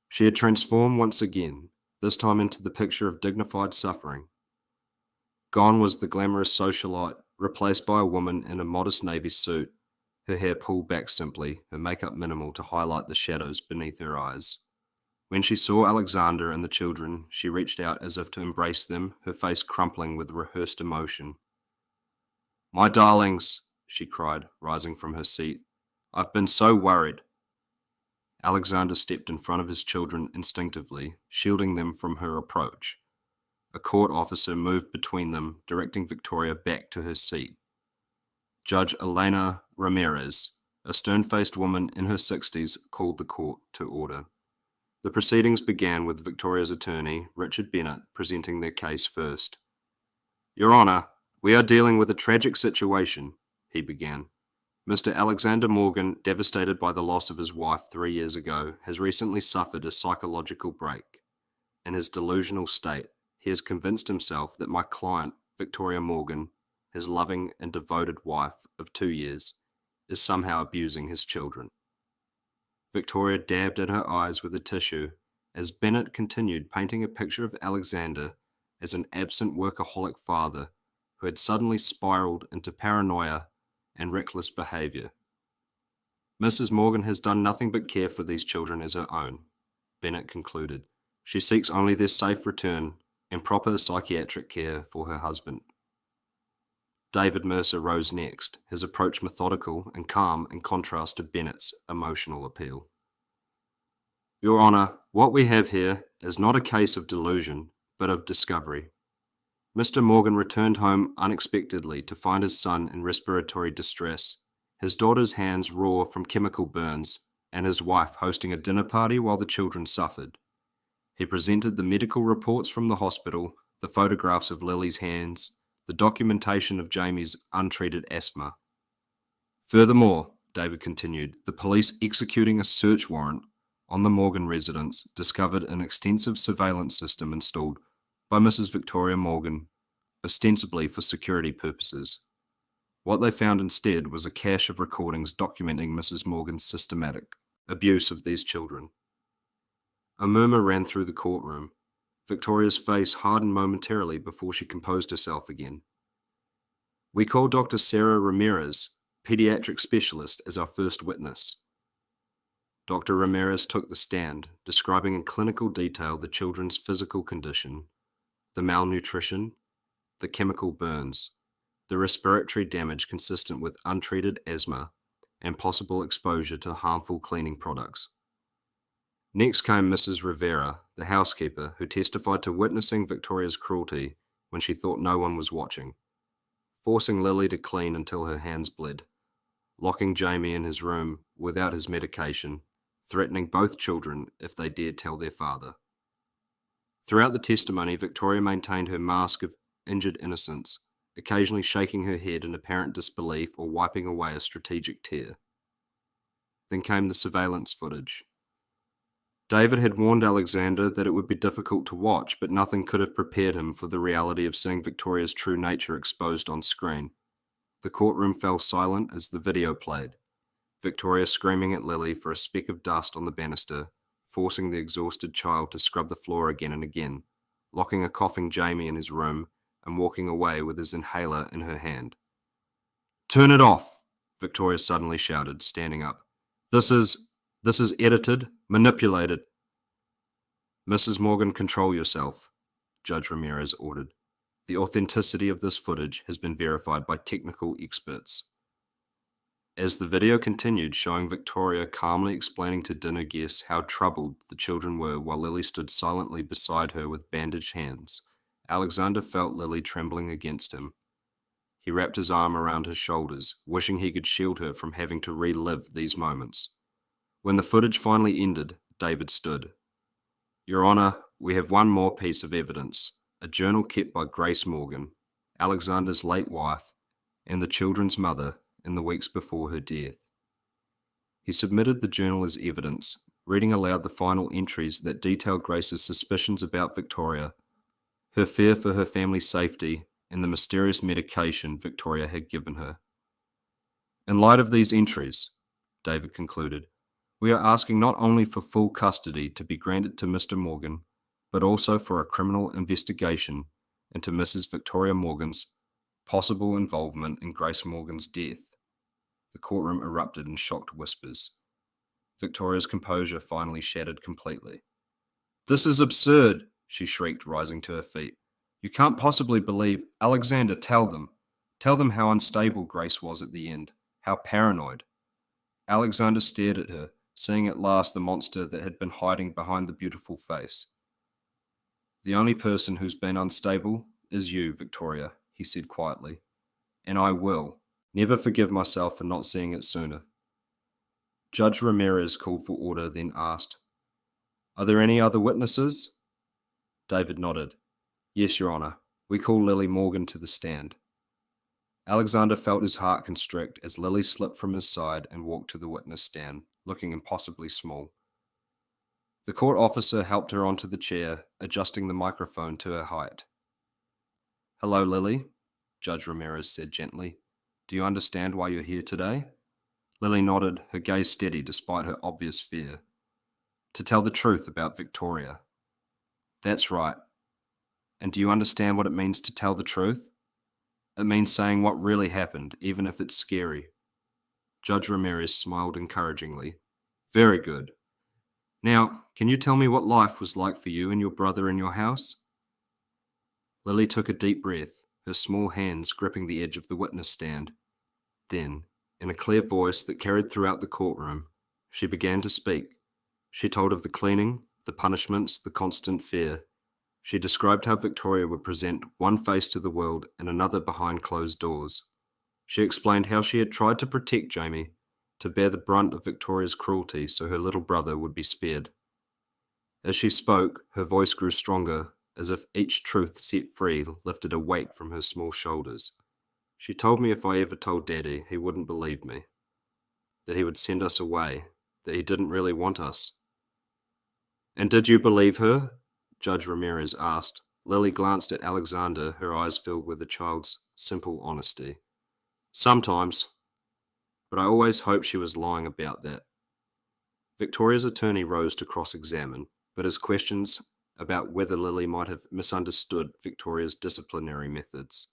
She had transformed once again, this time into the picture of dignified suffering. Gone was the glamorous socialite, replaced by a woman in a modest navy suit, her hair pulled back simply, her makeup minimal to highlight the shadows beneath her eyes. When she saw Alexander and the children, she reached out as if to embrace them, her face crumpling with rehearsed emotion. "My darlings," she cried, rising from her seat. "I've been so worried." Alexander stepped in front of his children instinctively, shielding them from her approach. A court officer moved between them, directing Victoria back to her seat. Judge Elena Ramirez, a stern-faced woman in her 60s, called the court to order. The proceedings began with Victoria's attorney, Richard Bennett, presenting their case first. "Your Honour, we are dealing with a tragic situation," he began. "Mr. Alexander Morgan, devastated by the loss of his wife 3 years ago, has recently suffered a psychological break. In his delusional state, he has convinced himself that my client, Victoria Morgan, his loving and devoted wife of 2 years, is somehow abusing his children." Victoria dabbed at her eyes with a tissue as Bennett continued, painting a picture of Alexander as an absent workaholic father who had suddenly spiraled into paranoia and reckless behavior. "Mrs. Morgan has done nothing but care for these children as her own," Bennett concluded. "She seeks only their safe return and proper psychiatric care for her husband." David Mercer rose next, his approach methodical and calm in contrast to Bennett's emotional appeal. "Your Honour, what we have here is not a case of delusion, but of discovery. Mr. Morgan returned home unexpectedly to find his son in respiratory distress, his daughter's hands raw from chemical burns, and his wife hosting a dinner party while the children suffered. He presented the medical reports from the hospital, the photographs of Lily's hands, the documentation of Jamie's untreated asthma. Furthermore, David continued, the police executing a search warrant on the Morgan residence discovered an extensive surveillance system installed by Mrs. Victoria Morgan, ostensibly for security purposes. What they found instead was a cache of recordings documenting Mrs. Morgan's systematic abuse of these children. A murmur ran through the courtroom. Victoria's face hardened momentarily before she composed herself again. We called Dr. Sarah Ramirez, pediatric specialist, as our first witness. Dr. Ramirez took the stand, describing in clinical detail the children's physical condition, the malnutrition, the chemical burns, the respiratory damage consistent with untreated asthma, and possible exposure to harmful cleaning products. Next came Mrs. Rivera, the housekeeper, who testified to witnessing Victoria's cruelty when she thought no one was watching, forcing Lily to clean until her hands bled, locking Jamie in his room without his medication, threatening both children if they dared tell their father. Throughout the testimony, Victoria maintained her mask of injured innocence, occasionally shaking her head in apparent disbelief or wiping away a strategic tear. Then came the surveillance footage. David had warned Alexander that it would be difficult to watch, but nothing could have prepared him for the reality of seeing Victoria's true nature exposed on screen. The courtroom fell silent as the video played, Victoria screaming at Lily for a speck of dust on the banister, forcing the exhausted child to scrub the floor again and again, locking a coughing Jamie in his room and walking away with his inhaler in her hand. "Turn it off," Victoria suddenly shouted, standing up. This is edited, manipulated." "Mrs. Morgan, control yourself," Judge Ramirez ordered. "The authenticity of this footage has been verified by technical experts." As the video continued, showing Victoria calmly explaining to dinner guests how troubled the children were while Lily stood silently beside her with bandaged hands, Alexander felt Lily trembling against him. He wrapped his arm around her shoulders, wishing he could shield her from having to relive these moments. When the footage finally ended, David stood. "Your Honor, we have one more piece of evidence, a journal kept by Grace Morgan, Alexander's late wife, and the children's mother in the weeks before her death." He submitted the journal as evidence, reading aloud the final entries that detailed Grace's suspicions about Victoria, her fear for her family's safety, and the mysterious medication Victoria had given her. "In light of these entries," David concluded, "we are asking not only for full custody to be granted to Mr. Morgan, but also for a criminal investigation into Mrs. Victoria Morgan's possible involvement in Grace Morgan's death." The courtroom erupted in shocked whispers. Victoria's composure finally shattered completely. "This is absurd," she shrieked, rising to her feet. "You can't possibly believe— Alexander, tell them. Tell them how unstable Grace was at the end, how paranoid." Alexander stared at her, seeing at last the monster that had been hiding behind the beautiful face. "The only person who's been unstable is you, Victoria," he said quietly. "And I will never forgive myself for not seeing it sooner." Judge Ramirez called for order, then asked, "Are there any other witnesses?" David nodded. "Yes, Your Honor. We call Lily Morgan to the stand." Alexander felt his heart constrict as Lily slipped from his side and walked to the witness stand, looking impossibly small. The court officer helped her onto the chair, adjusting the microphone to her height. "Hello, Lily," Judge Ramirez said gently. "Do you understand why you're here today?" Lily nodded, her gaze steady despite her obvious fear. "To tell the truth about Victoria." "That's right. And do you understand what it means to tell the truth?" "It means saying what really happened, even if it's scary." Judge Ramirez smiled encouragingly. "Very good. Now, can you tell me what life was like for you and your brother in your house?" Lily took a deep breath, her small hands gripping the edge of the witness stand. Then, in a clear voice that carried throughout the courtroom, she began to speak. She told of the cleaning, the punishments, the constant fear. She described how Victoria would present one face to the world and another behind closed doors. She explained how she had tried to protect Jamie, to bear the brunt of Victoria's cruelty so her little brother would be spared. As she spoke, her voice grew stronger, as if each truth set free lifted a weight from her small shoulders. She told me if I ever told Daddy, he wouldn't believe me, that he would send us away, that he didn't really want us. And did you believe her? Judge Ramirez asked. Lily glanced at Alexander, her eyes filled with a child's simple honesty. Sometimes, but I always hoped she was lying about that. Victoria's attorney rose to cross-examine, but his questions about whether Lily might have misunderstood Victoria's disciplinary methods,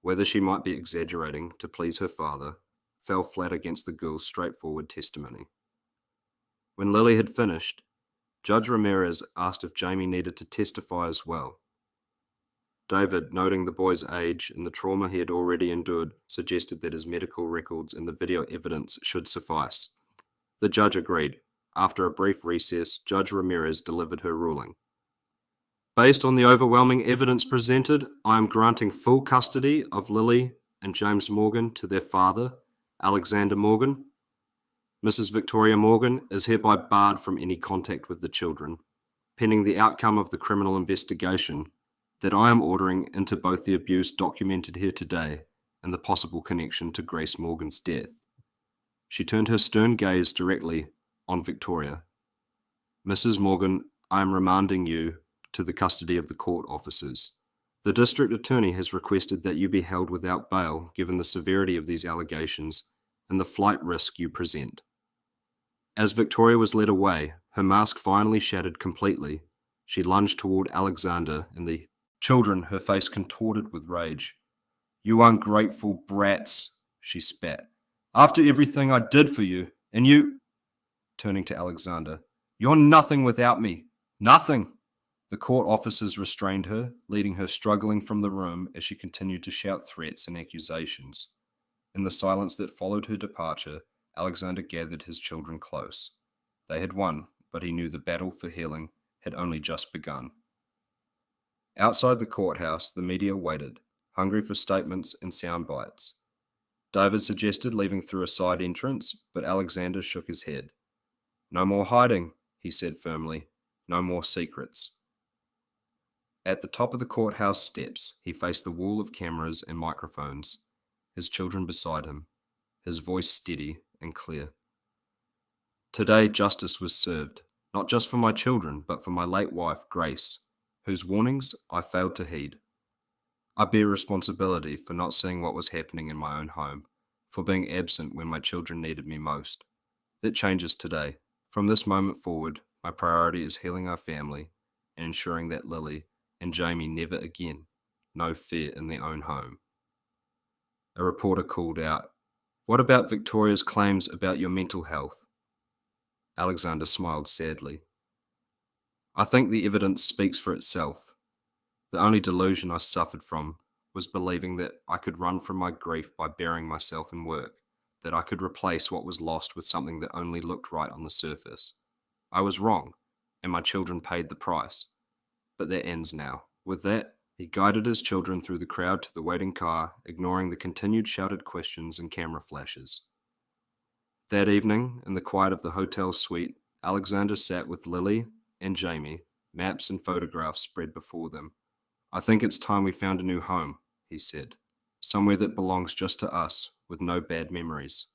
whether she might be exaggerating to please her father, fell flat against the girl's straightforward testimony. When Lily had finished, Judge Ramirez asked if Jamie needed to testify as well. David, noting the boy's age and the trauma he had already endured, suggested that his medical records and the video evidence should suffice. The judge agreed. After a brief recess, Judge Ramirez delivered her ruling. Based on the overwhelming evidence presented, I am granting full custody of Lily and James Morgan to their father, Alexander Morgan. Mrs. Victoria Morgan is hereby barred from any contact with the children, pending the outcome of the criminal investigation that I am ordering into both the abuse documented here today and the possible connection to Grace Morgan's death. She turned her stern gaze directly on Victoria. Mrs. Morgan, I am remanding you to the custody of the court officers. The district attorney has requested that you be held without bail given the severity of these allegations and the flight risk you present. As Victoria was led away, her mask finally shattered completely. She lunged toward Alexander and the children, her face contorted with rage. You ungrateful brats, she spat. After everything I did for you, and you... Turning to Alexander, you're nothing without me. Nothing. The court officers restrained her, leading her struggling from the room as she continued to shout threats and accusations. In the silence that followed her departure, Alexander gathered his children close. They had won, but he knew the battle for healing had only just begun. Outside the courthouse, the media waited, hungry for statements and sound bites. David suggested leaving through a side entrance, but Alexander shook his head. No more hiding, he said firmly. No more secrets. At the top of the courthouse steps, he faced the wall of cameras and microphones, his children beside him, his voice steady and clear. Today justice was served, not just for my children, but for my late wife, Grace, whose warnings I failed to heed. I bear responsibility for not seeing what was happening in my own home, for being absent when my children needed me most. That changes today. From this moment forward, my priority is healing our family and ensuring that Lily and Jamie never again know fear in their own home. A reporter called out, "What about Victoria's claims about your mental health?" Alexander smiled sadly. I think the evidence speaks for itself. The only delusion I suffered from was believing that I could run from my grief by burying myself in work, that I could replace what was lost with something that only looked right on the surface. I was wrong, and my children paid the price. But that ends now. With that, he guided his children through the crowd to the waiting car, ignoring the continued shouted questions and camera flashes. That evening, in the quiet of the hotel suite, Alexander sat with Lily and Jamie, maps and photographs spread before them. I think it's time we found a new home, he said. Somewhere that belongs just to us, with no bad memories.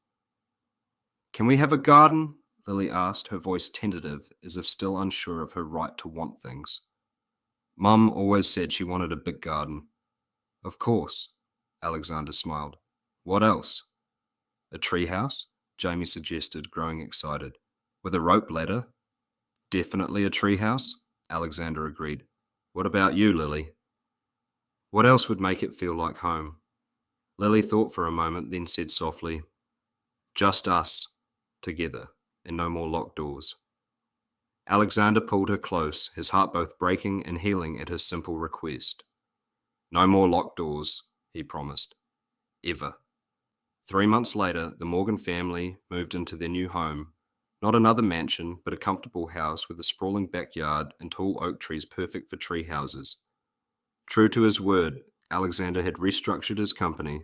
Can we have a garden? Lily asked, her voice tentative, as if still unsure of her right to want things. Mum always said she wanted a big garden. Of course, Alexander smiled. What else? A treehouse? Jamie suggested, growing excited. With a rope ladder? Definitely a treehouse, Alexander agreed. What about you, Lily? What else would make it feel like home? Lily thought for a moment, then said softly, just us, together, and no more locked doors. Alexander pulled her close, his heart both breaking and healing at his simple request. No more locked doors, he promised. Ever. 3 months later, the Morgan family moved into their new home. Not another mansion, but a comfortable house with a sprawling backyard and tall oak trees perfect for tree houses. True to his word, Alexander had restructured his company,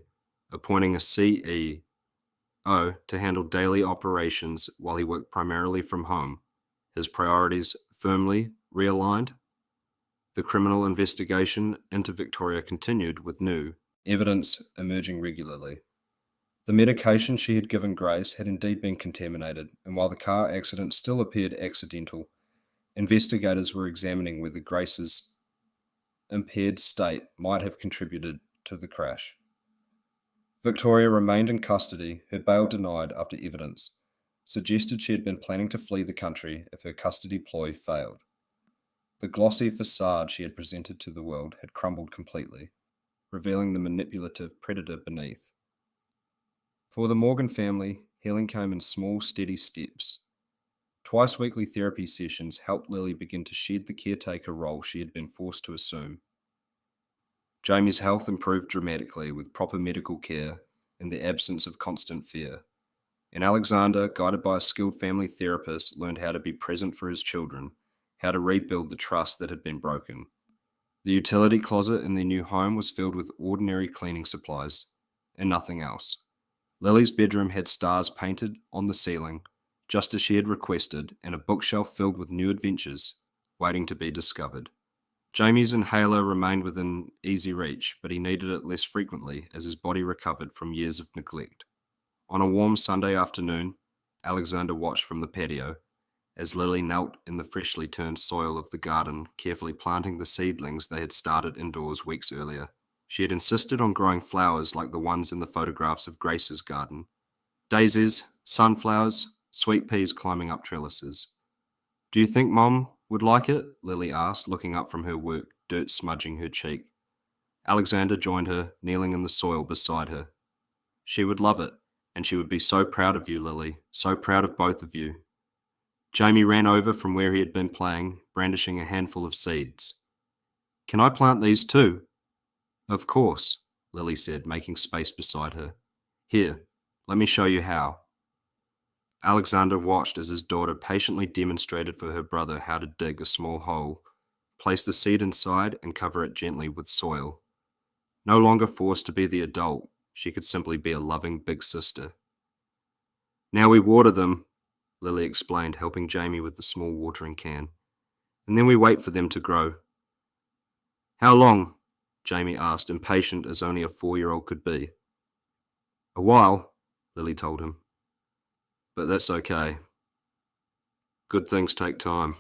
appointing a CEO to handle daily operations while he worked primarily from home, his priorities firmly realigned. The criminal investigation into Victoria continued with new evidence emerging regularly. The medication she had given Grace had indeed been contaminated, and while the car accident still appeared accidental, investigators were examining whether Grace's impaired state might have contributed to the crash. Victoria remained in custody, her bail denied after evidence suggested she had been planning to flee the country if her custody ploy failed. The glossy facade she had presented to the world had crumbled completely, revealing the manipulative predator beneath. For the Morgan family, healing came in small, steady steps. Twice weekly therapy sessions helped Lily begin to shed the caretaker role she had been forced to assume. Jamie's health improved dramatically with proper medical care and the absence of constant fear. And Alexander, guided by a skilled family therapist, learned how to be present for his children, how to rebuild the trust that had been broken. The utility closet in their new home was filled with ordinary cleaning supplies, and nothing else. Lily's bedroom had stars painted on the ceiling, just as she had requested, and a bookshelf filled with new adventures, waiting to be discovered. Jamie's inhaler remained within easy reach, but he needed it less frequently as his body recovered from years of neglect. On a warm Sunday afternoon, Alexander watched from the patio, as Lily knelt in the freshly turned soil of the garden, carefully planting the seedlings they had started indoors weeks earlier. She had insisted on growing flowers like the ones in the photographs of Grace's garden. Daisies, sunflowers, sweet peas climbing up trellises. "Do you think Mom would like it?" Lily asked, looking up from her work, dirt smudging her cheek. Alexander joined her, kneeling in the soil beside her. "She would love it, and she would be so proud of you, Lily, so proud of both of you." Jamie ran over from where he had been playing, brandishing a handful of seeds. "Can I plant these too?" "Of course," Lily said, making space beside her. "Here, let me show you how." Alexander watched as his daughter patiently demonstrated for her brother how to dig a small hole, place the seed inside, and cover it gently with soil. No longer forced to be the adult, she could simply be a loving big sister. "Now we water them," Lily explained, helping Jamie with the small watering can. "And then we wait for them to grow." "How long?" Jamie asked, impatient as only a 4-year-old could be. "A while," Lily told him. "But that's okay. Good things take time."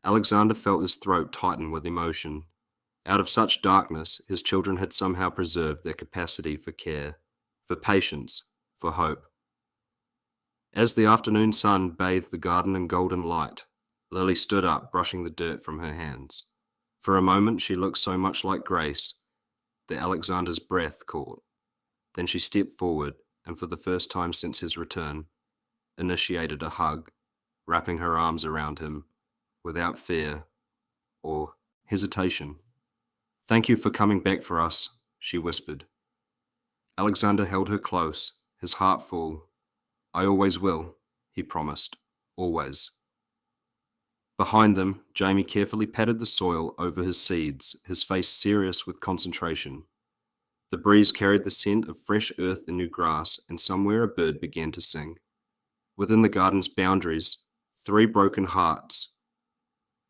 Alexander felt his throat tighten with emotion. Out of such darkness, his children had somehow preserved their capacity for care, for patience, for hope. As the afternoon sun bathed the garden in golden light, Lily stood up, brushing the dirt from her hands. For a moment she looked so much like Grace that Alexander's breath caught. Then she stepped forward, and for the first time since his return, initiated a hug, wrapping her arms around him, without fear or hesitation. "Thank you for coming back for us," she whispered. Alexander held her close, his heart full. "I always will," he promised. "Always." Behind them, Jamie carefully patted the soil over his seeds, his face serious with concentration. The breeze carried the scent of fresh earth and new grass, and somewhere a bird began to sing. Within the garden's boundaries, 3 broken hearts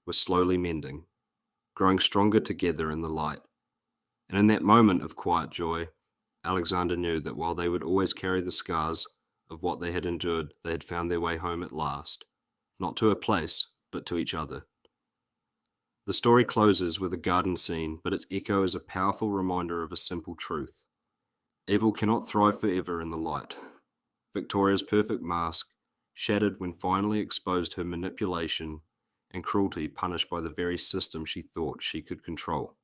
were slowly mending, growing stronger together in the light. And in that moment of quiet joy, Alexander knew that while they would always carry the scars of what they had endured, they had found their way home at last, not to a place, but to each other. The story closes with a garden scene, but its echo is a powerful reminder of a simple truth. Evil cannot thrive forever in the light. Victoria's perfect mask shattered when finally exposed her manipulation and cruelty, punished by the very system she thought she could control.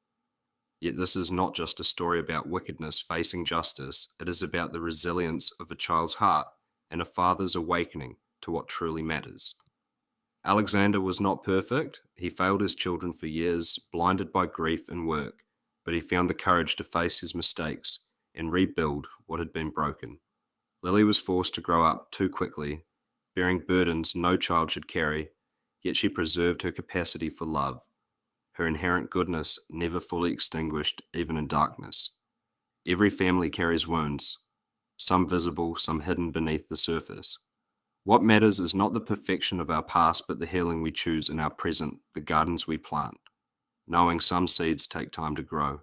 Yet this is not just a story about wickedness facing justice, it is about the resilience of a child's heart and a father's awakening to what truly matters. Alexander was not perfect. He failed his children for years, blinded by grief and work, but he found the courage to face his mistakes and rebuild what had been broken. Lily was forced to grow up too quickly, bearing burdens no child should carry, yet she preserved her capacity for love, her inherent goodness never fully extinguished even in darkness. Every family carries wounds, some visible, some hidden beneath the surface. What matters is not the perfection of our past, but the healing we choose in our present, the gardens we plant. knowing some seeds take time to grow.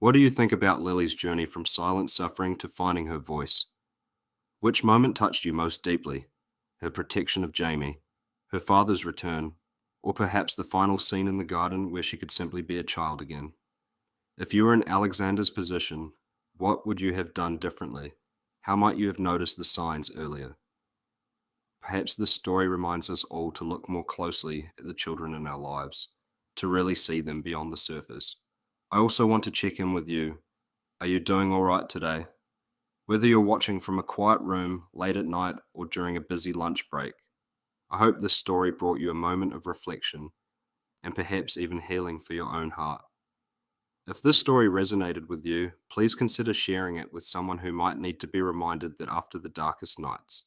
What do you think about Lily's journey from silent suffering to finding her voice? Which moment touched you most deeply? Her protection of Jamie, her father's return, or perhaps the final scene in the garden where she could simply be a child again? If you were in Alexander's position, what would you have done differently? How might you have noticed the signs earlier? Perhaps this story reminds us all to look more closely at the children in our lives, to really see them beyond the surface. I also want to check in with you. Are you doing all right today? Whether you're watching from a quiet room late at night or during a busy lunch break, I hope this story brought you a moment of reflection and perhaps even healing for your own heart. If this story resonated with you, please consider sharing it with someone who might need to be reminded that after the darkest nights,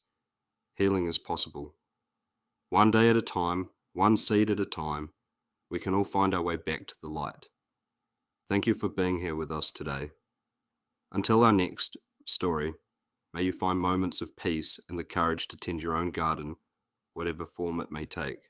healing is possible. One day at a time, one seed at a time, we can all find our way back to the light. Thank you for being here with us today. Until our next story, may you find moments of peace and the courage to tend your own garden, whatever form it may take.